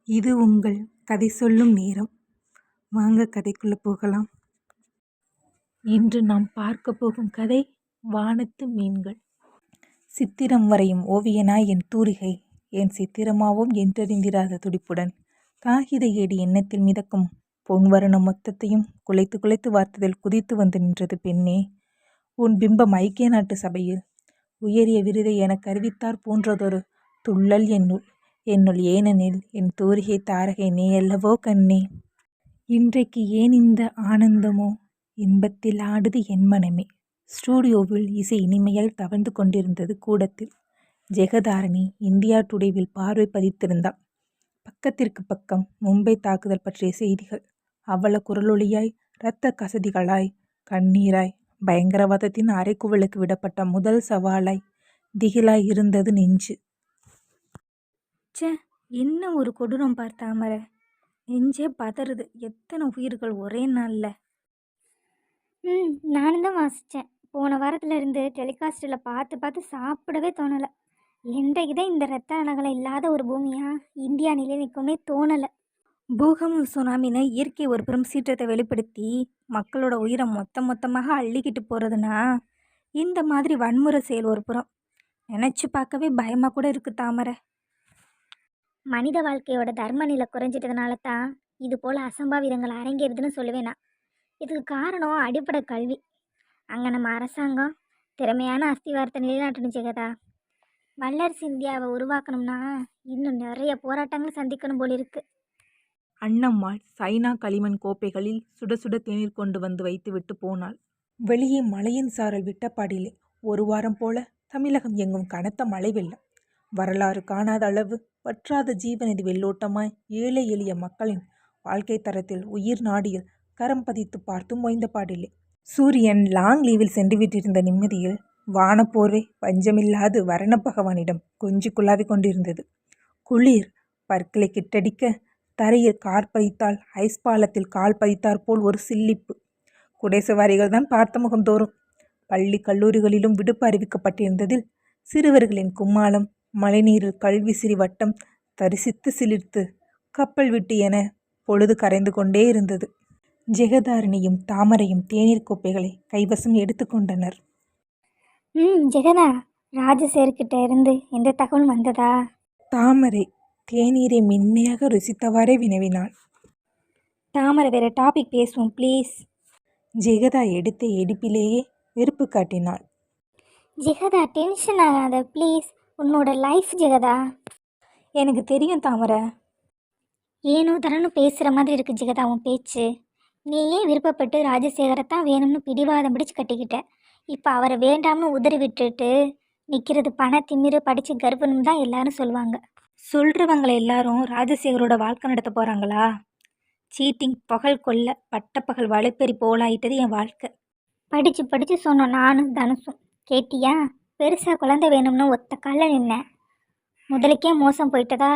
இது உங்கள் கதை சொல்லும் நேரம். வாங்க கதைக்குள்ள போகலாம். இன்று நாம் பார்க்க போகும் கதை வானத்து மீன்கள். சித்திரம் வரையும் ஓவியனாய் என் தூரிகை, என் சித்திரமாவும் என்றறிந்திராத துடிப்புடன் காகித ஏடி எண்ணத்தில் மிதக்கும் பொன்வரணம் மொத்தத்தையும் குலைத்து குலைத்து வார்த்ததில் குதித்து வந்து நின்றது. பெண்ணே, உன் பிம்பம் ஐக்கிய நாட்டு சபையில் உயரிய விருதை எனக்கு அறிவித்தார் போன்றதொரு துள்ளல் என்னுள் ஏனெனில் என் தூரிகை தாரகை நீ அல்லவோ கண்ணே. இன்றைக்கு ஏன் இந்த ஆனந்தமோ, இன்பத்தில் ஆடுது என் மனமே. ஸ்டூடியோவில் இசை இனிமையால் தவழ்ந்து கொண்டிருந்தது. கூடத்தில் ஜெகதாரணி இந்தியா டுடேவில் பார்வை பதித்திருந்தாள். பக்கத்திற்கு பக்கம் மும்பை தாக்குதல் பற்றிய செய்திகள். அவள குரலொளியாய், இரத்த கசதிகளாய், கண்ணீராய், பயங்கரவாதத்தின் அரைக்குவலுக்கு விடப்பட்ட முதல் சவாலாய், திகிலாய் இருந்தது நெஞ்சு. ச்சே, என்ன ஒரு கொடூரம் பார்த்தாமர, நெஞ்சே பதறுது. எத்தனை உயிர்கள் ஒரே நாளில். நானும் தான் வாசித்தேன். போன வாரத்தில் இருந்து டெலிகாஸ்டில் பார்த்து பார்த்து சாப்பிடவே தோணலை. என்றைக்கு தான் இந்த ரத்த அணகளை இல்லாத ஒரு பூமியா இந்தியா நிலை நிற்கும்னே தோணலை. பூகம்பம் சுனாமின்னு இயற்கை ஒரு பெரும் சீற்றத்தை வெளிப்படுத்தி மக்களோட உயிரை மொத்தமாக அள்ளிக்கிட்டு போகிறதுனா, இந்த மாதிரி வன்முறை செயல் ஒரு புறம். நினச்சி பார்க்கவே பயமாக கூட இருக்குது தாமரை. மனித வாழ்க்கையோட தர்ம நிலை குறைஞ்சிட்டதுனால தான் இது போல் அசம்பாவிதங்கள் அரங்கேறுதுன்னு சொல்லுவேன் நான். இதுக்கு காரணம் அடிப்படை கல்வி. அங்கே நம்ம அரசாங்கம் திறமையான அஸ்திவாரத்தை நிலைநாட்டணும் ஜெகதா. வல்லரசு இந்தியாவை உருவாக்கணும்னா இன்னும் நிறைய போராட்டங்கள் சந்திக்கணும் போல் இருக்கு. அண்ணம்மாள் சைனா களிமண் கோப்பைகளில் சுட சுட தேநீர் கொண்டு வந்து வைத்து விட்டு போனாள். வெளியே மழையின் சாரல் விட்டப்பாடிலே. ஒரு வாரம் போல தமிழகம் எங்கும் கனத்த மழை வெள்ளம். வரலாறு காணாத அளவு வற்றாத ஜீவநதி வெள்ளோட்டமாய் ஏழை எளிய மக்களின் வாழ்க்கை தரத்தில் உயிர் நாடியில் கரம் பதித்து பார்த்தும் ஓய்ந்த பாடில்லை. சூரியன் லாங் லீவில் சென்று விட்டிருந்த நிம்மதியில் வானப்போர்வை பஞ்சமில்லாது வரண பகவானிடம் கொஞ்சி குழாவி கொண்டிருந்தது. குளிர் பற்களை கிட்டடிக்க தரையில் கார் பதித்தால் ஐஸ் பாலத்தில் கால் பதித்தார் போல் ஒரு சில்லிப்பு. குடைசவாரிகள் தான் பார்த்த முகம் தோறும். பள்ளி கல்லூரிகளிலும் விடுப்பு அறிவிக்கப்பட்டிருந்ததில் சிறுவர்களின் கும்மாளம், மழைநீரில் கல்விசிறி வட்டம், தரிசித்து சிலிர்த்து கப்பல் விட்டு என பொழுது கரைந்து கொண்டே இருந்தது. ஜெகதாரணியும் தாமரையும் தேநீர் கோப்பைகளை கைவசம் எடுத்து கொண்டனர். ஜெகதா, ராஜசேர்கிட்ட இருந்து எந்த தகவல் வந்ததா? தாமரை தேநீரை மென்மையாக ருசித்தவாறே வினவினாள். தாமரை, வேற டாபிக் பேசுவோம் ப்ளீஸ். ஜெகதா எடுத்த எடுப்பிலேயே வெறுப்பு காட்டினாள். ஜெகதா, டென்ஷன் ஆகாத ப்ளீஸ். உன்னோட லைஃப் ஜெகதா. எனக்கு தெரியும் தாமரை. ஏனோ தரன்னு பேசுகிற மாதிரி இருக்குது ஜெகதா உன் பேச்சு. நீ ஏன் விருப்பப்பட்டு ராஜசேகரத்தான் வேணும்னு பிடிவாதம் பிடிச்சு கட்டிக்கிட்ட. இப்போ அவரை வேண்டாம்னு உதறி விட்டுட்டு நிற்கிறது பண திமிரு படித்து கர்ப்பணும் தான் எல்லாரும் சொல்லுவாங்க. சொல்கிறவங்களை எல்லாரும் ராஜசேகரோட வாழ்க்கை நடத்த போகிறாங்களா? சீட்டிங், பகல் கொல்ல, பட்டப்பகல் வலைப்பெறி போலாயிட்டது என் வாழ்க்கை. படித்து சொன்னோம் நானும் தனுசும். கேட்டியா? பெருசாக குழந்தை வேணும்னு ஒத்த காலில் நின்னேன். முதலுக்கே மோசம் போயிட்டதா?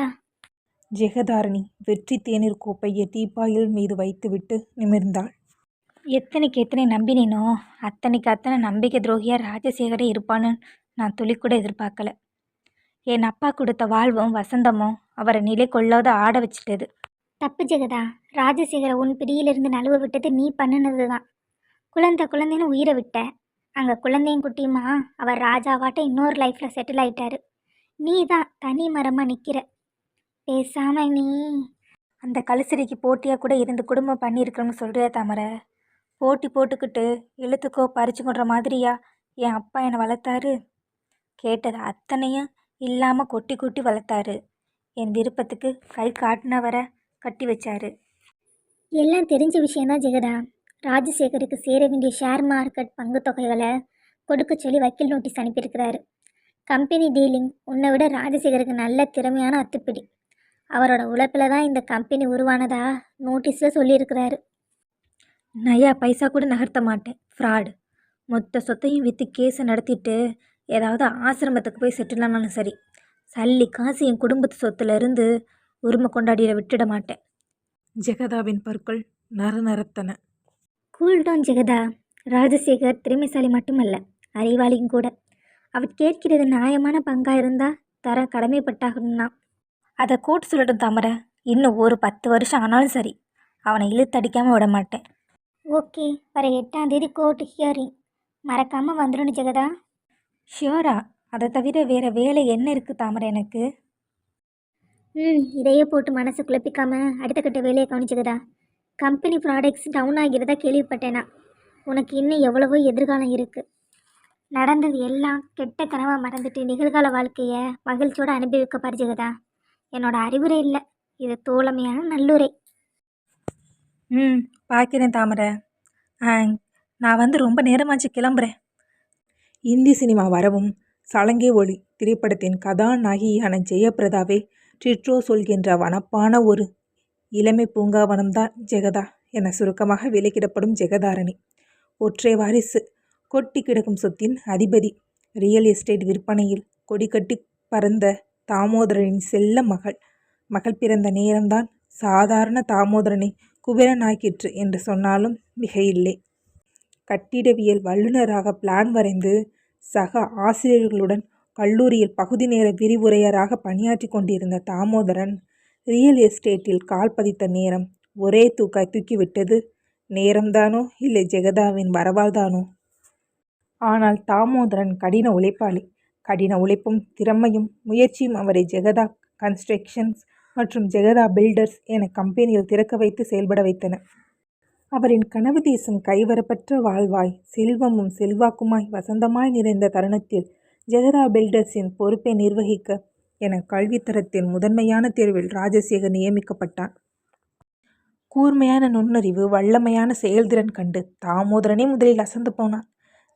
ஜெகதாரணி வெற்றி தேநீர் கோப்பையை தீப்பாயில் மீது வைத்துவிட்டு நிமிர்ந்தாள். எத்தனைக்கு எத்தனை நம்பினேனோ அத்தனைக்கு அத்தனை நம்பிக்கை துரோகியாக ராஜசேகரே இருப்பான்னு நான் துளிக்கூட எதிர்பார்க்கல. என் அப்பா கொடுத்த வாழ்வும் வசந்தமும் அவரை நிலை கொள்ளாத ஆட வச்சுட்டது. தப்பு ஜெகதா. ராஜசேகர உன் பிடியிலிருந்து நழுவ விட்டது நீ பண்ணினது தான். குழந்தைன்னு உயிரை விட்ட. அங்கே குழந்தையும் குட்டியுமா அவர் ராஜாவாட்ட இன்னொரு லைஃப்பில் செட்டில் ஆகிட்டாரு. நீ தான் தனி மரமாக நிற்கிற. பேசாமல் நீ அந்த கலசரிக்கு போட்டியாக கூட இருந்து குடும்பம் பண்ணியிருக்கணும்னு சொல்கிறியா தாமரை? போட்டி போட்டுக்கிட்டு எழுத்துக்கோ பறிச்சு கொண்ட மாதிரியா என் அப்பா என்னை வளர்த்தாரு? கேட்டது அத்தனையும் இல்லாமல் கொட்டி கொட்டி வளர்த்தாரு. என் விருப்பத்துக்கு கை காட்டினவரை கட்டி வச்சாரு. எல்லாம் தெரிஞ்ச விஷயந்தான் ஜெகதா. ராஜசேகருக்கு சேர வேண்டிய ஷேர் மார்க்கெட் பங்கு தொகைகளை கொடுக்க சொல்லி வக்கீல் நோட்டீஸ் அனுப்பியிருக்கிறாரு. கம்பெனி டீலிங் உன்னை விட ராஜசேகருக்கு நல்ல திறமையான அத்துப்பிடி. அவரோட உழைப்பில் தான் இந்த கம்பெனி உருவானதா நோட்டீஸில் சொல்லியிருக்கிறாரு. நயா பைசா கூட நகர்த்த மாட்டேன், ஃப்ராடு. மொத்த சொத்தையும் விற்று கேஸை நடத்திட்டு ஏதாவது ஆசிரமத்துக்கு போய் செட்டிலானாலும் சரி, சல்லி காசு என் குடும்பத்து சொத்துலேருந்து உரிமை கொண்டாடிட விட்டுட மாட்டேன். ஜெகதாவின் பற்கள் நரநரத்தன. கூல்டவுன் ஜெகதா. ராஜசேகர் திறமைசாலி மட்டுமல்ல, அறிவாளியும் கூட. அவர் கேட்கிறது நியாயமான பங்காக இருந்தால் தர கடமைப்பட்டாகணும்னா அதை கோர்ட் சொல்லட்டும் தாமரை. இன்னும் ஒரு 10 வருஷம் ஆனாலும் சரி, அவனை இழுத்தடிக்காமல் விட மாட்டேன். ஓகே, வர 8ஆம் தேதி கோர்ட் ஹியரிங். மறக்காமல் வந்துடணும் ஜெகதா. ஷியோரா? அதை தவிர வேறு வேலை என்ன இருக்குது தாமரை எனக்கு? இதையே போட்டு மனசு குழப்பிக்காம அடுத்த கட்ட வேலையை கவனிச்சுக்கதா. கம்பெனி ப்ராடக்ட்ஸ் டவுன் ஆகிறதா கேள்விப்பட்டேனா. உனக்கு இன்னும் எவ்வளவோ எதிர்காலம் இருக்குது. நடந்தது எல்லாம் கெட்ட கனவாக மறந்துட்டு நிகழ்கால வாழ்க்கையை மகிழ்ச்சியோடு அனுபவிக்க பாரு ஜெகதா. என்னோட அறிவுரை இல்லை, இது தோழமையான நல்லுரை. பார்க்கிறேன் தாமரை. நான் ரொம்ப நேரமாச்சு, கிளம்புறேன். இந்தி சினிமா வரவும் சலங்கை ஒளி திரைப்படத்தின் கதாநாயகியான ஜெயபிரதாவை ட்ரிட்ரோ சொல்கின்ற வனப்பான ஒரு இளமை பூங்காவனம்தான் ஜெகதா என சுருக்கமாக விலக்கிடப்படும் ஜெகதாரணி. ஒற்றை வாரிசு, கொட்டி கிடக்கும் சொத்தின் அதிபதி, ரியல் எஸ்டேட் விற்பனையில் கொடிக்கட்டி பறந்த தாமோதரனின் செல்ல மகள் பிறந்த நேரம்தான் சாதாரண தாமோதரனை குபேரனாக்கிற்று என்று சொன்னாலும் மிகையில்லை. கட்டிடவியல் வல்லுநராக பிளான் வரைந்து சக ஆசிரியர்களுடன் கல்லூரியில் பகுதி நேர விரிவுரையராக பணியாற்றி கொண்டிருந்த தாமோதரன் ரியல் எஸ்டேட்டில் கால் பதித்த நேரம் ஒரே தூக்காய் தூக்கிவிட்டது. நேரம்தானோ இல்லை ஜெகதாவின் வரவால்தானோ? ஆனால் தாமோதரன் கடின உழைப்பாளி. கடின உழைப்பும் திறமையும் முயற்சியும் அவரை ஜெகதா கன்ஸ்ட்ரக்ஷன்ஸ் மற்றும் ஜெகதா பில்டர்ஸ் என கம்பெனியில் திறக்க வைத்து செயல்பட வைத்தன. அவரின் கனவு தேசம் கைவரப்பற்ற வாழ்வாய் செல்வமும் செல்வாக்குமாய் வசந்தமாய் நிறைந்த தருணத்தில் ஜெகதா பில்டர்ஸின் பொறுப்பை நிர்வகிக்க என கல்வித்தரத்தின் முதன்மையான தேர்வில் ராஜசேகர் நியமிக்கப்பட்டான். கூர்மையான நுண்ணறிவு, வல்லமையான செயல்திறன் கண்டு தாமோதரனே முதலில் அசந்து போனான்.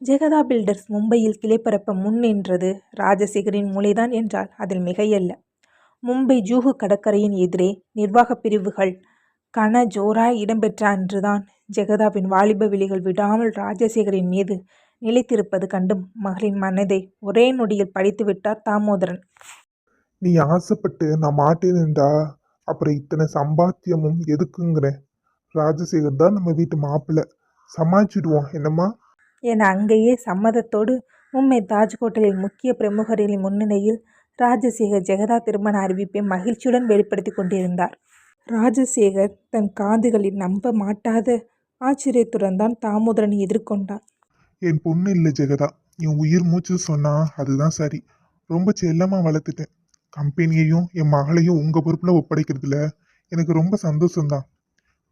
ஜெகதா பில்டர்ஸ் மும்பையில் கிளைப்பரப்ப முன் நின்றது ராஜசேகரின் மூளைதான் என்றால் அதில் மிகையல்ல. மும்பை ஜூஹு கடற்கரையின் எதிரே நிர்வாகப் பிரிவுகள் கன ஜோராய் இடம்பெற்ற அன்றுதான் ஜெகதாவின் வாலிப விழிகள் விடாமல் ராஜசேகரின் மீது நிலைத்திருப்பது கண்டு மகளின் மனதை ஒரே நொடியில் படித்து விட்டார் தாமோதரன். நீ ஆசைப்பட்டு நான் மாட்டேன்டா, அப்புறம் இத்தனை சம்பாத்தியமும் எதுக்குங்கிறேன். ராஜசேகர் தான் நம்ம வீட்டு மாப்பிள்ளை, சமாளிச்சுடுவோம் என்னம்மா என அங்கேயே சம்மதத்தோடு மும்பை தாஜ் ஹோட்டலில் முக்கிய பிரமுகர்களின் முன்னிலையில் ராஜசேகர் ஜெகதா திருமண அறிவிப்பை மகிழ்ச்சியுடன் வெளிப்படுத்தி கொண்டிருந்தார். ராஜசேகர் தன் காதுகளில் நம்ப மாட்டாத ஆச்சரியத்துடன் தான் தாமோதரனை எதிர்கொண்டார். என் பொண்ணு இல்லை ஜெகதா, என் உயிர் மூச்சு சொன்னா அதுதான் சரி. ரொம்ப செல்லமாக வளர்த்துட்டேன். கம்பெனியையும் என் மகளையும் உங்கள் பொறுப்பில் ஒப்படைக்கிறதுல எனக்கு ரொம்ப சந்தோஷம்தான்.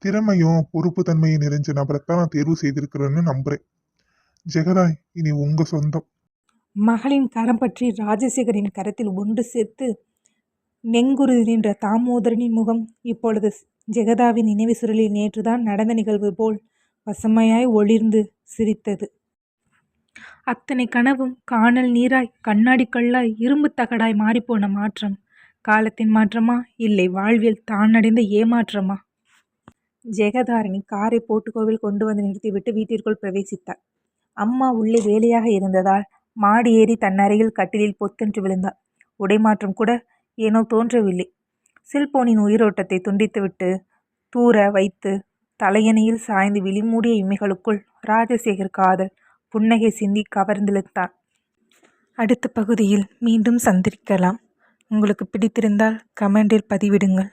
திறமையும் பொறுப்பு தன்மையும் நிறைஞ்ச நபரைத்தான் நான் தேர்வு செய்திருக்கிறேன்னு நம்புகிறேன். ஜெகதா இனி உங்கள் சொந்தம். மகளின் கரம் பற்றி ராஜசேகரின் கரத்தில் ஒன்று சேர்த்து நெங்குருதி நின்ற தாமோதரனின் முகம் இப்பொழுது ஜெகதாவின் நினைவு சுருளில் நேற்றுதான் நடந்த நிகழ்வு போல் பசுமையாய் ஒளிர்ந்து சிரித்தது. அத்தனை கனவும் காணல் நீராய், கண்ணாடி கல்லாய், இரும்பு தகடாய் மாறிப்போன மாற்றம் காலத்தின் மாற்றமா, இல்லை வாழ்வில் தான் அடைந்த ஏமாற்றமா? ஜெகதாரணி காரை போட்டுக்கோவில் கொண்டு வந்து நிறுத்திவிட்டு வீட்டிற்குள் பிரவேசித்தார். அம்மா உள்ளே வேலையாக இருந்ததால் மாடி ஏறி தன் அறையில் கட்டிலில் பொத்தென்று விழுந்தார். உடைமாற்றம் கூட ஏனோ தோன்றவில்லை. செல்போனின் உயிரோட்டத்தை துண்டித்துவிட்டு தூர வைத்து தலையணையில் சாய்ந்து விழிமூடிய இமைகளுக்குள் ராஜசேகர் காதல் புன்னகை சிந்தி கவர்ந்திழுத்தான். அடுத்த பகுதியில் மீண்டும் சந்திக்கலாம். உங்களுக்கு பிடித்திருந்தால் கமெண்டில் பதிவிடுங்கள்.